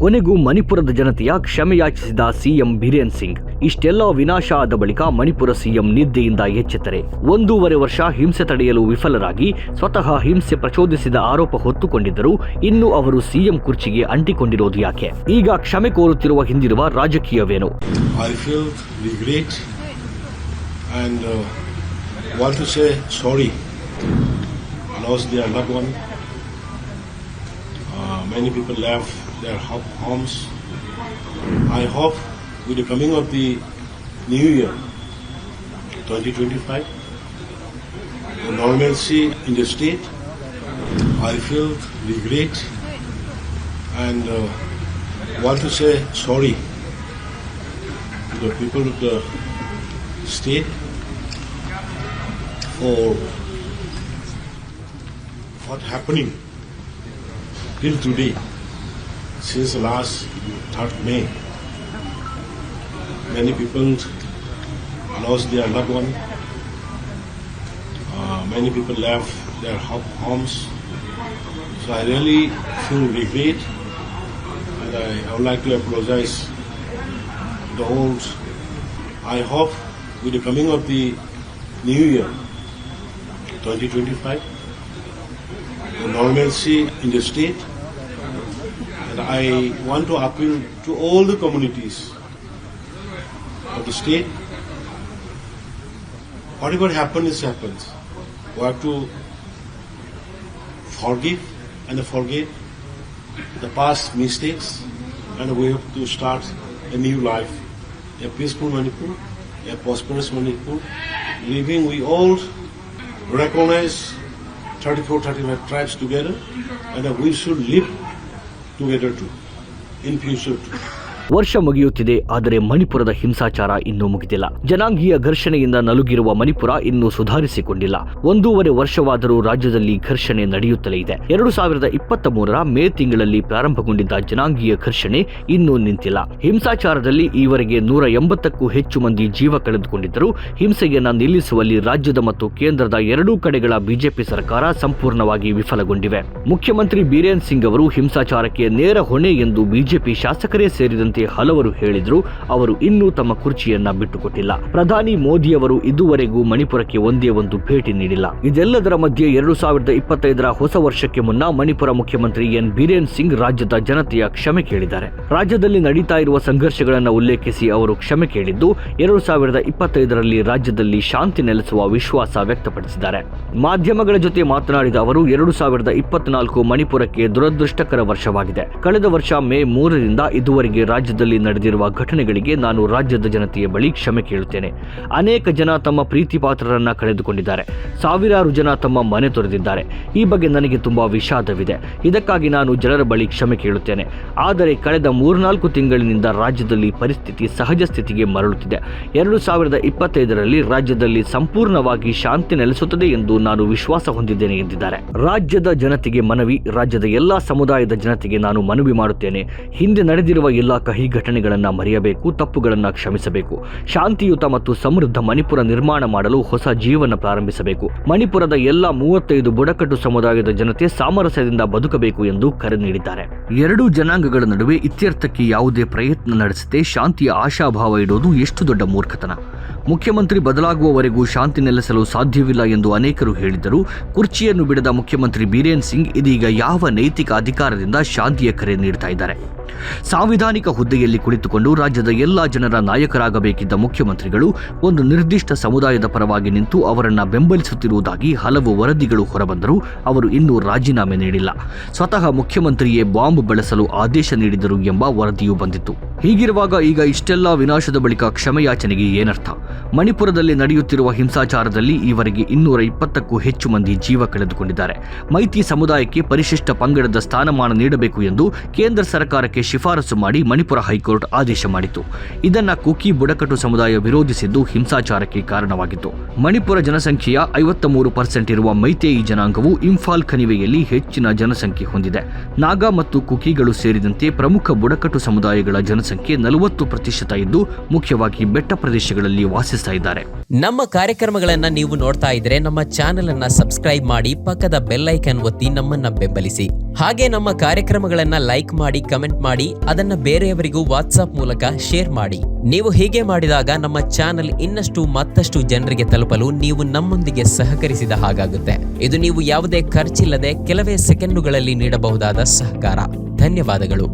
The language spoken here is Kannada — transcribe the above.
ಕೊನೆಗೂ ಮಣಿಪುರದ ಜನತೆಯ ಕ್ಷಮೆಯಾಚಿಸಿದ ಸಿಎಂ ಬಿರೇನ್ ಸಿಂಗ್. ಇಷ್ಟೆಲ್ಲ ವಿನಾಶ ಆದ ಬಳಿಕ ಮಣಿಪುರ ಸಿಎಂ ನಿದ್ದೆಯಿಂದ ಎಚ್ಚೆತ್ತರೆ 1.5 ವರ್ಷ ಹಿಂಸೆ ತಡೆಯಲು ವಿಫಲರಾಗಿ ಸ್ವತಃ ಹಿಂಸೆ ಪ್ರಚೋದಿಸಿದ ಆರೋಪ ಹೊತ್ತುಕೊಂಡಿದ್ದರು. ಇನ್ನು ಅವರು ಸಿಎಂ ಕುರ್ಚಿಗೆ ಅಂಟಿಕೊಂಡಿರೋದು ಯಾಕೆ? ಈಗ ಕ್ಷಮೆ ಕೋರುತ್ತಿರುವ ಹಿಂದಿರುವ ರಾಜಕೀಯವೇನು? I feel regret and want to say sorry. Lost their loved one. Many people left their homes. I hope with the coming of the new year 2025, the normalcy in the state, I feel regret and want to say sorry to the people of the state for what happening till today, since last 3rd May. Many people lost their loved one. Many people left their homes. So I really feel regret, and I would like to apologize to the whole. I hope with the coming of the new year 2025, the normalcy in the state, and I want to appeal to all the communities of the state. Whatever happens. We have to forgive and forget the past mistakes, and we have to start a new life, a peaceful Manipur, a prosperous Manipur, living we all recognize 34-35 tribes together, and we should live together too, in future too. ವರ್ಷ ಮುಗಿಯುತ್ತಿದೆ, ಆದರೆ ಮಣಿಪುರದ ಹಿಂಸಾಚಾರ ಇನ್ನೂ ಮುಗಿದಿಲ್ಲ. ಜನಾಂಗೀಯ ಘರ್ಷಣೆಯಿಂದ ನಲುಗಿರುವ ಮಣಿಪುರ ಇನ್ನೂ ಸುಧಾರಿಸಿಕೊಂಡಿಲ್ಲ. 1.5 ವರ್ಷವಾದರೂ ರಾಜ್ಯದಲ್ಲಿ ಘರ್ಷಣೆ ನಡೆಯುತ್ತಲೇ ಇದೆ. 2023ರ ಮೇ ತಿಂಗಳಲ್ಲಿ ಪ್ರಾರಂಭಗೊಂಡಿದ್ದ ಜನಾಂಗೀಯ ಘರ್ಷಣೆ ಇನ್ನೂ ನಿಂತಿಲ್ಲ. ಹಿಂಸಾಚಾರದಲ್ಲಿ ಈವರೆಗೆ 180ಕ್ಕೂ ಹೆಚ್ಚು ಮಂದಿ ಜೀವ ಕಳೆದುಕೊಂಡಿದ್ದರು. ಹಿಂಸೆಯನ್ನ ನಿಲ್ಲಿಸುವಲ್ಲಿ ರಾಜ್ಯದ ಮತ್ತು ಕೇಂದ್ರದ ಎರಡೂ ಕಡೆಗಳ ಬಿಜೆಪಿ ಸರ್ಕಾರ ಸಂಪೂರ್ಣವಾಗಿ ವಿಫಲಗೊಂಡಿವೆ. ಮುಖ್ಯಮಂತ್ರಿ ಬಿರೇನ್ ಸಿಂಗ್ ಅವರು ಹಿಂಸಾಚಾರಕ್ಕೆ ನೇರ ಹೊಣೆ ಎಂದು ಬಿಜೆಪಿ ಶಾಸಕರೇ ಸೇರಿದಂತೆ ಹಲವರು ಹೇಳಿದ್ರು. ಅವರು ಇನ್ನೂ ತಮ್ಮ ಕುರ್ಚಿಯನ್ನ ಬಿಟ್ಟುಕೊಟ್ಟಿಲ್ಲ. ಪ್ರಧಾನಿ ಮೋದಿ ಅವರು ಇದುವರೆಗೂ ಮಣಿಪುರಕ್ಕೆ ಒಂದೇ ಒಂದು ಭೇಟಿ ನೀಡಿಲ್ಲ. ಇದೆಲ್ಲದರ ಮಧ್ಯೆ 2025ರ ಹೊಸ ವರ್ಷಕ್ಕೆ ಮುನ್ನ ಮಣಿಪುರ ಮುಖ್ಯಮಂತ್ರಿ ಎನ್ ಬಿರೇನ್ ಸಿಂಗ್ ರಾಜ್ಯದ ಜನತೆಯ ಕ್ಷಮೆ ಕೇಳಿದ್ದಾರೆ. ರಾಜ್ಯದಲ್ಲಿ ನಡೀತಾ ಇರುವ ಸಂಘರ್ಷಗಳನ್ನು ಉಲ್ಲೇಖಿಸಿ ಅವರು ಕ್ಷಮೆ ಕೇಳಿದ್ದು 2025ರಲ್ಲಿ ರಾಜ್ಯದಲ್ಲಿ ಶಾಂತಿ ನೆಲೆಸುವ ವಿಶ್ವಾಸ ವ್ಯಕ್ತಪಡಿಸಿದ್ದಾರೆ. ಮಾಧ್ಯಮಗಳ ಜೊತೆ ಮಾತನಾಡಿದ ಅವರು 2024 ಮಣಿಪುರಕ್ಕೆ ದುರದೃಷ್ಟಕರ ವರ್ಷವಾಗಿದೆ. ಕಳೆದ ವರ್ಷ ಮೇ 3ರಿಂದ ಇದುವರೆಗೆ ರಾಜ್ಯದಲ್ಲಿ ನಡೆದಿರುವ ಘಟನೆಗಳಿಗೆ ನಾನು ರಾಜ್ಯದ ಜನತೆಯ ಬಳಿ ಕ್ಷಮೆ ಕೇಳುತ್ತೇನೆ. ಅನೇಕ ಜನ ತಮ್ಮ ಪ್ರೀತಿ ಪಾತ್ರರನ್ನ ಕಳೆದುಕೊಂಡಿದ್ದಾರೆ. ಸಾವಿರಾರು ಜನ ತಮ್ಮ ಮನೆ ತೊರೆದಿದ್ದಾರೆ. ಈ ಬಗ್ಗೆ ನನಗೆ ತುಂಬಾ ವಿಷಾದವಿದೆ. ಇದಕ್ಕಾಗಿ ನಾನು ಜನರ ಬಳಿ ಕ್ಷಮೆ ಕೇಳುತ್ತೇನೆ. ಆದರೆ ಕಳೆದ 3-4 ತಿಂಗಳಿನಿಂದ ರಾಜ್ಯದಲ್ಲಿ ಪರಿಸ್ಥಿತಿ ಸಹಜ ಸ್ಥಿತಿಗೆ ಮರಳುತ್ತಿದೆ. 2025ರಲ್ಲಿ ರಾಜ್ಯದಲ್ಲಿ ಸಂಪೂರ್ಣವಾಗಿ ಶಾಂತಿ ನೆಲೆಸುತ್ತದೆ ಎಂದು ನಾನು ವಿಶ್ವಾಸ ಹೊಂದಿದ್ದೇನೆ ಎಂದಿದ್ದಾರೆ. ರಾಜ್ಯದ ಜನತೆಗೆ ಮನವಿ. ರಾಜ್ಯದ ಎಲ್ಲಾ ಸಮುದಾಯದ ಜನತೆಗೆ ನಾನು ಮನವಿ ಮಾಡುತ್ತೇನೆ. ಹಿಂದೆ ನಡೆದಿರುವ ಎಲ್ಲ ಕಹಿ ಘಟನೆಗಳನ್ನು ಮರೆಯಬೇಕು, ತಪ್ಪುಗಳನ್ನು ಕ್ಷಮಿಸಬೇಕು. ಶಾಂತಿಯುತ ಮತ್ತು ಸಮೃದ್ಧ ಮಣಿಪುರ ನಿರ್ಮಾಣ ಮಾಡಲು ಹೊಸ ಜೀವನ ಪ್ರಾರಂಭಿಸಬೇಕು. ಮಣಿಪುರದ ಎಲ್ಲ 35 ಬುಡಕಟ್ಟು ಸಮುದಾಯದ ಜನತೆ ಸಾಮರಸ್ಯದಿಂದ ಬದುಕಬೇಕು ಎಂದು ಕರೆ ನೀಡಿದ್ದಾರೆ. ಎರಡೂ ಜನಾಂಗಗಳ ನಡುವೆ ಇತ್ಯರ್ಥಕ್ಕೆ ಯಾವುದೇ ಪ್ರಯತ್ನ ನಡೆಸದೆ ಶಾಂತಿಯ ಆಶಾಭಾವ ಇಡೋದು ಎಷ್ಟು ದೊಡ್ಡ ಮೂರ್ಖತನ. ಮುಖ್ಯಮಂತ್ರಿ ಬದಲಾಗುವವರೆಗೂ ಶಾಂತಿ ನೆಲೆಸಲು ಸಾಧ್ಯವಿಲ್ಲ ಎಂದು ಅನೇಕರು ಹೇಳಿದ್ದರು. ಕುರ್ಚಿಯನ್ನು ಬಿಡದ ಮುಖ್ಯಮಂತ್ರಿ ಬಿರೇನ್ ಸಿಂಗ್ ಇದೀಗ ಯಾವ ನೈತಿಕ ಅಧಿಕಾರದಿಂದ ಶಾಂತಿಯ ಕರೆ ನೀಡ್ತಾ ಇದ್ದಾರೆ? ಸಾಂವಿಧಾನಿಕ ಹುದ್ದೆಯಲ್ಲಿ ಕುಳಿತುಕೊಂಡು ರಾಜ್ಯದ ಎಲ್ಲಾ ಜನರ ನಾಯಕರಾಗಬೇಕಿದ್ದ ಮುಖ್ಯಮಂತ್ರಿಗಳು ಒಂದು ನಿರ್ದಿಷ್ಟ ಸಮುದಾಯದ ಪರವಾಗಿ ನಿಂತು ಅವರನ್ನ ಬೆಂಬಲಿಸುತ್ತಿರುವುದಾಗಿ ಹಲವು ವರದಿಗಳು ಹೊರಬಂದರೂ ಅವರು ಇನ್ನೂ ರಾಜೀನಾಮೆ ನೀಡಿಲ್ಲ. ಸ್ವತಃ ಮುಖ್ಯಮಂತ್ರಿಯೇ ಬಾಂಬ್ ಬಳಸಲು ಆದೇಶ ನೀಡಿದರು ಎಂಬ ವರದಿಯೂ ಬಂದಿತ್ತು. ಹೀಗಿರುವಾಗ ಈಗ ಇಷ್ಟೆಲ್ಲ ವಿನಾಶದ ಬಳಿಕ ಕ್ಷಮೆಯಾಚನೆಗೆ ಏನರ್ಥ? ಮಣಿಪುರದಲ್ಲಿ ನಡೆಯುತ್ತಿರುವ ಹಿಂಸಾಚಾರದಲ್ಲಿ ಈವರೆಗೆ 220ಕ್ಕೂ ಹೆಚ್ಚು ಮಂದಿ ಜೀವ ಕಳೆದುಕೊಂಡಿದ್ದಾರೆ. ಮೈತಿ ಸಮುದಾಯಕ್ಕೆ ಪರಿಶಿಷ್ಟ ಪಂಗಡದ ಸ್ಥಾನಮಾನ ನೀಡಬೇಕು ಎಂದು ಕೇಂದ್ರ ಸರ್ಕಾರಕ್ಕೆ ಶಿಫಾರಸು ಮಾಡಿ ಮಣಿಪುರ ಹೈಕೋರ್ಟ್ ಆದೇಶ ಮಾಡಿತು. ಇದನ್ನ ಕುಕಿ ಬುಡಕಟ್ಟು ಸಮುದಾಯ ವಿರೋಧಿಸಿದ್ದು ಹಿಂಸಾಚಾರಕ್ಕೆ ಕಾರಣವಾಗಿತ್ತು. ಮಣಿಪುರ ಜನಸಂಖ್ಯೆಯ 53% ಇರುವ ಮೈತೇಯಿ ಜನಾಂಗವು ಇಂಫಾಲ್ ಕಣಿವೆಯಲ್ಲಿ ಹೆಚ್ಚಿನ ಜನಸಂಖ್ಯೆ ಹೊಂದಿದೆ. ನಾಗಾ ಮತ್ತು ಕುಕಿಗಳು ಸೇರಿದಂತೆ ಪ್ರಮುಖ ಬುಡಕಟ್ಟು ಸಮುದಾಯಗಳ ಜನಸಂಖ್ಯೆ ಸಂಖ್ಯೆ 40% ಇದ್ದು ಮುಖ್ಯವಾಗಿ ಬೆಟ್ಟ ಪ್ರದೇಶಗಳಲ್ಲಿ ವಾಸಿಸ್ತಾ ಇದ್ದಾರೆ. ನಮ್ಮ ಕಾರ್ಯಕ್ರಮಗಳನ್ನ ನೀವು ನೋಡ್ತಾ ಇದ್ರೆ ನಮ್ಮ ಚಾನೆಲ್ ಅನ್ನ ಸಬ್ಸ್ಕ್ರೈಬ್ ಮಾಡಿ, ಪಕ್ಕದ ಬೆಲ್ ಐಕಾನ್ ಒತ್ತಿ ನಮ್ಮನ್ನ ಬೆಂಬಲಿಸಿ. ಹಾಗೆ ನಮ್ಮ ಕಾರ್ಯಕ್ರಮಗಳನ್ನ ಲೈಕ್ ಮಾಡಿ, ಕಮೆಂಟ್ ಮಾಡಿ, ಅದನ್ನ ಬೇರೆಯವರಿಗೂ ವಾಟ್ಸ್ಆಪ್ ಮೂಲಕ ಶೇರ್ ಮಾಡಿ. ನೀವು ಹೀಗೆ ಮಾಡಿದಾಗ ನಮ್ಮ ಚಾನೆಲ್ ಮತ್ತಷ್ಟು ಜನರಿಗೆ ತಲುಪಲು ನೀವು ನಮ್ಮೊಂದಿಗೆ ಸಹಕರಿಸಿದ ಹಾಗಾಗುತ್ತೆ. ಇದು ನೀವು ಯಾವುದೇ ಖರ್ಚಿಲ್ಲದೆ ಕೆಲವೇ ಸೆಕೆಂಡುಗಳಲ್ಲಿ ನೀಡಬಹುದಾದ ಸಹಕಾರ. ಧನ್ಯವಾದಗಳು.